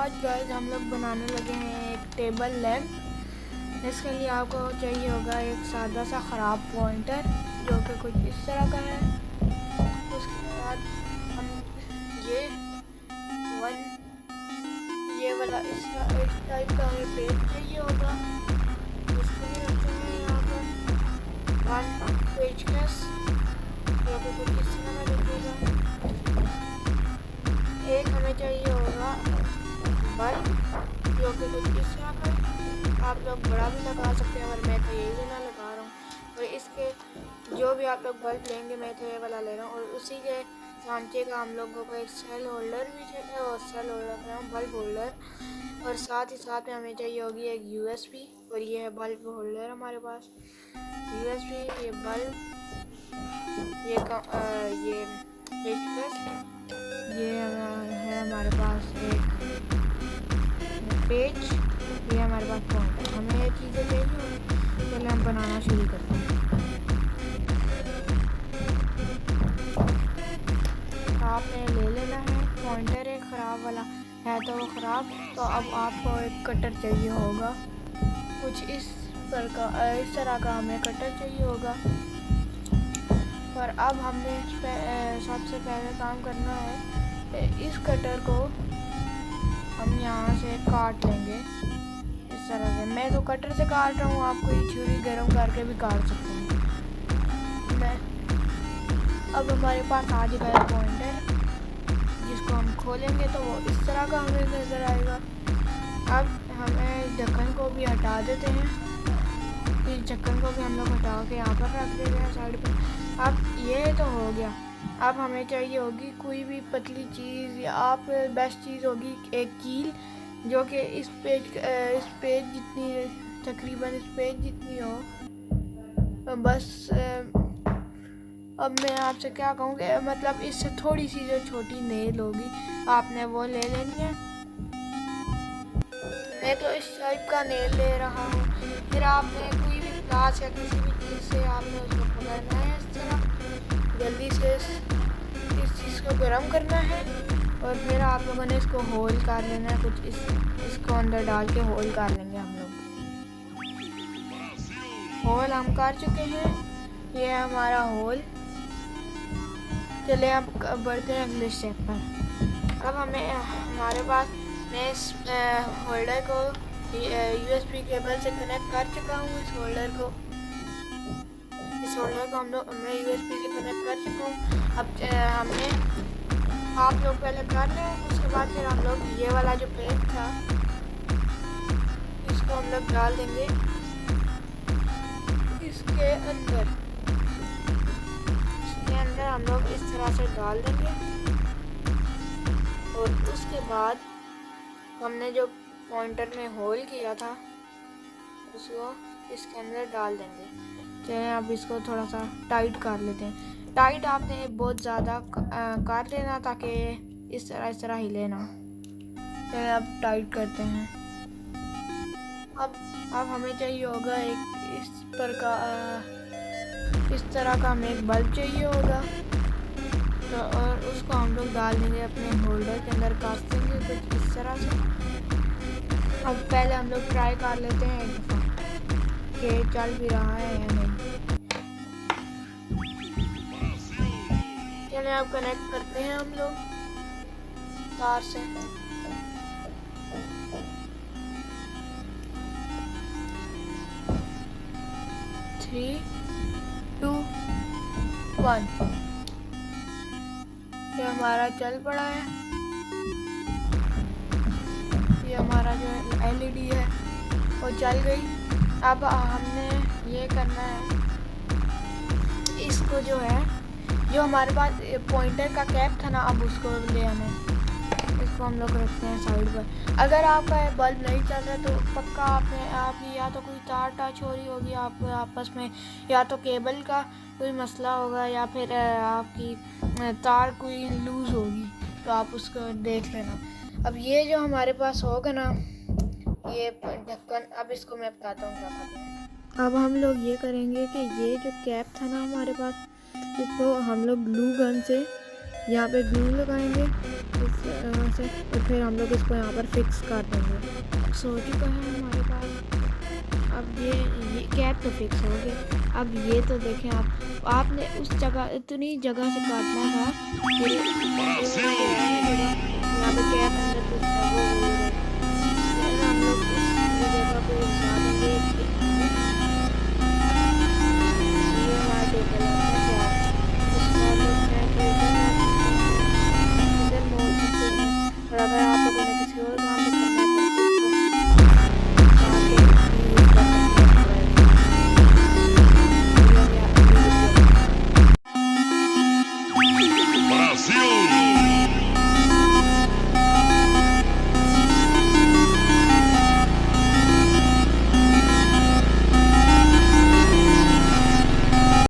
आज गाइस हम लोग बनाने लगे हैं एक टेबल लैंप। इसके लिए आपको चाहिए होगा एक सादा सा ख़राब पॉइंटर जो कि कुछ इस तरह का है। उसके बाद हम ये वाला इस टाइप का हमें पेज चाहिए होगा। उसको भी रखते हैं यहाँ पर 1 पेचकस जो कि कुछ इस तरह का दिखेगा। एक हमें चाहिए होगा बल्ब जो कि कुछ इस तरह का, आप लोग बड़ा भी लगा सकते हैं और मैं तो यही लेना लगा रहा हूँ। और इसके जो भी आप लोग बल्ब लेंगे मैं तो ये वाला ले रहा हूँ। और उसी के सांचे का हम लोगों को एक सेल होल्डर भी चाहिए और सेल होल्डर बल्ब होल्डर, और साथ ही साथ में हमें चाहिए होगी एक USB। और ये है बल्ब होल्डर हमारे पास, USB, ये बल्ब, ये पेचकस, ये है हमारे पास एक पेज, ये हमारे पास पॉइंट। हमें ये चीज़ें चाहिए, पहले हम बनाना शुरू करते हैं। आपने ले लेना है पॉइंटर, एक ख़राब वाला है तो वो ख़राब। तो अब आपको एक कटर चाहिए होगा, कुछ इस तरह का हमें कटर चाहिए होगा। और अब हमने सबसे पहले काम करना है, इस कटर को हम यहाँ से काट लेंगे इस तरह से। मैं तो कटर से काट रहा हूँ, आप कोई छुरी गर्म करके भी काट सकते हैं। अब हमारे पास आ चुका है पॉइंटर, जिसको हम खोलेंगे तो वो इस तरह का हमें नज़र आएगा। अब हमें ढक्कन को भी हटा देते हैं, इस ढक्कन को भी हम लोग हटा के यहाँ पर रख देते हैं साइड पर। अब ये तो हो गया। अब हमें चाहिए होगी कोई भी पतली चीज़, या आप बेस्ट चीज़ होगी एक कील जो कि इस पेज जितनी, तकरीबन इस पेज जितनी हो बस। अब मैं आपसे क्या कहूँ कि मतलब इससे थोड़ी सी जो छोटी नेल होगी आपने वो ले लेनी है। मैं तो इस टाइप का नेल ले रहा हूँ। फिर आपने कोई भी प्लास या किसी भी चीज़ से आपने उसको पकड़ना है इस तरह, जल्दी से इस चीज़ को गर्म करना है। और फिर आप लोगों ने इसको होल कर लेना है, कुछ इसको अंदर डाल के होल कर लेंगे हम लोग। होल हम कर चुके हैं, ये है हमारा होल। चलिए अब बढ़ते हैं अगले स्टेप पर। अब हमारे पास, मैं इस होल्डर को USB केबल से कनेक्ट कर चुका हूँ। इस होल्डर को मैं USB से कनेक्ट कर चुका हूँ। अब आप लोग पहले कर लें, उसके बाद फिर हम लोग ये वाला जो पेज था इसको हम लोग डाल देंगे इसके अंदर हम लोग इस तरह से डाल देंगे। और उसके बाद हमने जो पॉइंटर में होल किया था उसको इसके अंदर डाल देंगे। चलिए अब इसको थोड़ा सा टाइट कर लेते हैं। टाइट आपने बहुत ज़्यादा कर लेना ताकि इस तरह हिले ना। चलिए अब टाइट करते हैं। अब हमें चाहिए होगा एक इस तरह का हमें एक बल्ब चाहिए होगा। तो और उसको हम लोग डाल देंगे अपने होल्डर के अंदर, काट देंगे कुछ इस तरह से। अब पहले हम लोग ट्राई कर लेते हैं एक दफ़ा कि चल भी रहा है या नहीं। चलिए अब कनेक्ट करते हैं हम लोग तार से। थ्री, 2, 1। ये हमारा चल पड़ा है, ये हमारा जो LED है वो चल गई। अब हमने ये करना है, इसको जो है जो हमारे पास पॉइंटर का कैप था ना, अब उसको ले आना है। इसको हम लोग रखते हैं साइड पर। अगर आपका बल्ब नहीं चल रहा तो पक्का आपकी या तो कोई तार टच हो रही होगी आप आपस में, या तो केबल का कोई मसला होगा, या फिर आपकी तार कोई लूज़ होगी, तो आप उसको देख लेना। अब ये जो हमारे पास होगा ना ये ढक्कन, अब इसको मैं बताता हूँ क्या करना है। अब हम लोग ये करेंगे कि ये जो कैप था ना हमारे पास, इसको हम लोग ग्लू गन से यहाँ पे ग्लू लगाएंगे इस तरह से, और फिर हम लोग इसको यहाँ पर फिक्स कर देंगे। सो चुका है हमारे पास। अब ये कैप तो फिक्स हो गया। अब ये तो देखें आपने उस जगह इतनी जगह से काटना था कि यहाँ पे कैप अंदर कुछ हम लोग इस जगह पे लगा देंगे